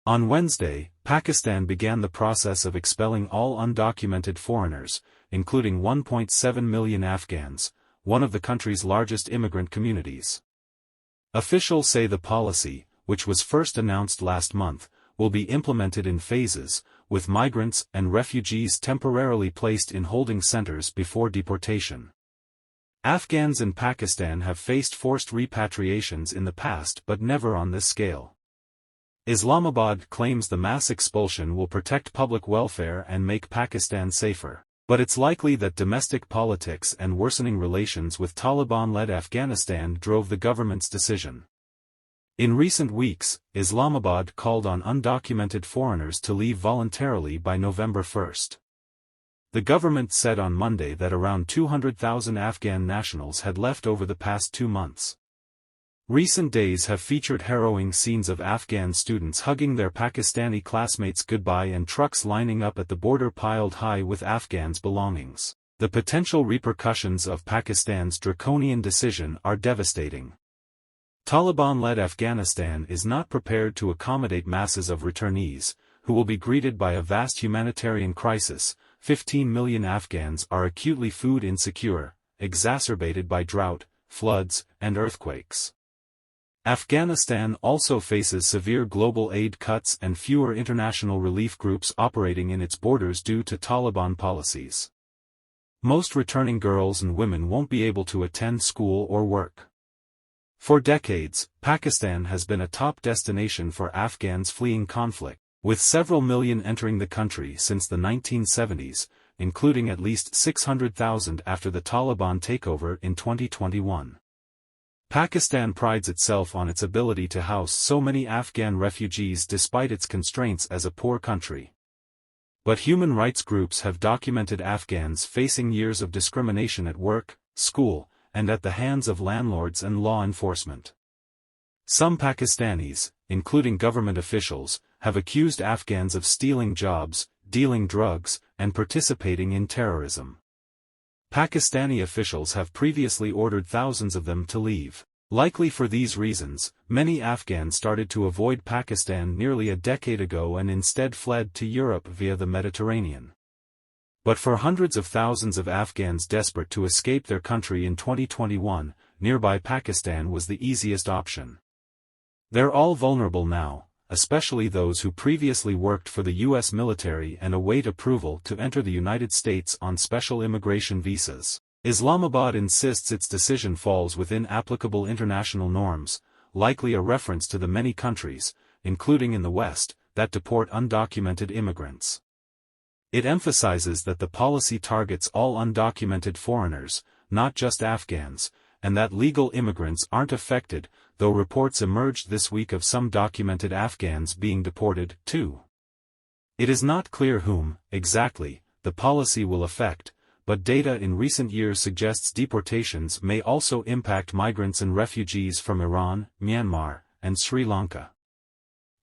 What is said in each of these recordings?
On Wednesday, Pakistan began the process of expelling all undocumented foreigners, including 1.7 million Afghans, one of the country's largest immigrant communities. Officials say the policy, which was first announced last month, will be implemented in phases, with migrants and refugees temporarily placed in holding centers before deportation. Afghans in Pakistan have faced forced repatriations in the past but never on this scale. Islamabad claims the mass expulsion will protect public welfare and make Pakistan safer, but it's likely that domestic politics and worsening relations with Taliban-led Afghanistan drove the government's decision. In recent weeks, Islamabad called on undocumented foreigners to leave voluntarily by November 1. The government said on Monday that around 200,000 Afghan nationals had left over the past 2 months. Recent days have featured harrowing scenes of Afghan students hugging their Pakistani classmates goodbye and trucks lining up at the border piled high with Afghans' belongings. The potential repercussions of Pakistan's draconian decision are devastating. Taliban-led Afghanistan is not prepared to accommodate masses of returnees, who will be greeted by a vast humanitarian crisis. 15 million Afghans are acutely food insecure, exacerbated by drought, floods, and earthquakes. Afghanistan also faces severe global aid cuts and fewer international relief groups operating in its borders due to Taliban policies. Most returning girls and women won't be able to attend school or work. For decades, Pakistan has been a top destination for Afghans fleeing conflict, with several million entering the country since the 1970s, including at least 600,000 after the Taliban takeover in 2021. Pakistan prides itself on its ability to house so many Afghan refugees despite its constraints as a poor country. But human rights groups have documented Afghans facing years of discrimination at work, school, and at the hands of landlords and law enforcement. Some Pakistanis, including government officials, have accused Afghans of stealing jobs, dealing drugs, and participating in terrorism. Pakistani officials have previously ordered thousands of them to leave. Likely for these reasons, many Afghans started to avoid Pakistan nearly a decade ago and instead fled to Europe via the Mediterranean. But for hundreds of thousands of Afghans desperate to escape their country in 2021, nearby Pakistan was the easiest option. They're all vulnerable now, especially those who previously worked for the U.S. military and await approval to enter the United States on special immigration visas. Islamabad insists its decision falls within applicable international norms, likely a reference to the many countries, including in the West, that deport undocumented immigrants. It emphasizes that the policy targets all undocumented foreigners, not just Afghans, and that legal immigrants aren't affected, though reports emerged this week of some documented Afghans being deported, too. It is not clear whom, exactly, the policy will affect, but data in recent years suggests deportations may also impact migrants and refugees from Iran, Myanmar, and Sri Lanka.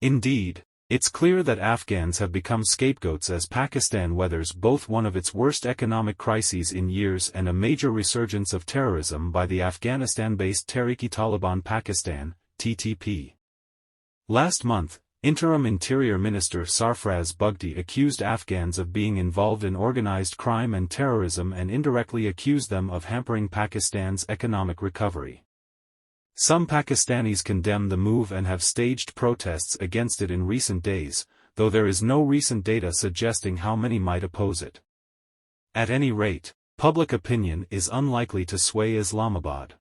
Indeed, it's clear that Afghans have become scapegoats as Pakistan weathers both one of its worst economic crises in years and a major resurgence of terrorism by the Afghanistan-based Tehrik-i-Taliban Pakistan, TTP. Last month, Interim Interior Minister Sarfraz Bugti accused Afghans of being involved in organized crime and terrorism and indirectly accused them of hampering Pakistan's economic recovery. Some Pakistanis condemn the move and have staged protests against it in recent days, though there is no recent data suggesting how many might oppose it. At any rate, public opinion is unlikely to sway Islamabad.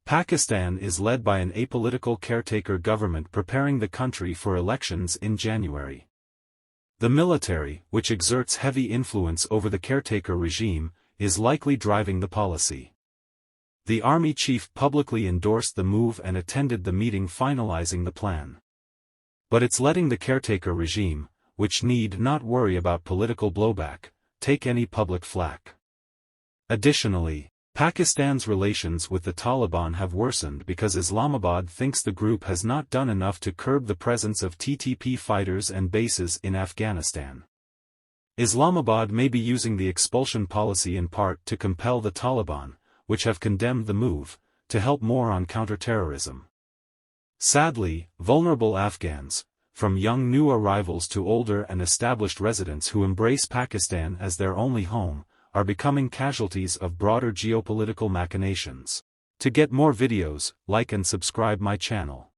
Pakistan is led by an apolitical caretaker government preparing the country for elections in January. The military, which exerts heavy influence over the caretaker regime, is likely driving the policy. The army chief publicly endorsed the move and attended the meeting finalizing the plan. But it's letting the caretaker regime, which need not worry about political blowback, take any public flack. Additionally, Pakistan's relations with the Taliban have worsened because Islamabad thinks the group has not done enough to curb the presence of TTP fighters and bases in Afghanistan. Islamabad may be using the expulsion policy in part to compel the Taliban, which have condemned the move, to help more on counterterrorism. Sadly, vulnerable Afghans, from young new arrivals to older and established residents who embrace Pakistan as their only home, are becoming casualties of broader geopolitical machinations. To get more videos, like and subscribe my channel.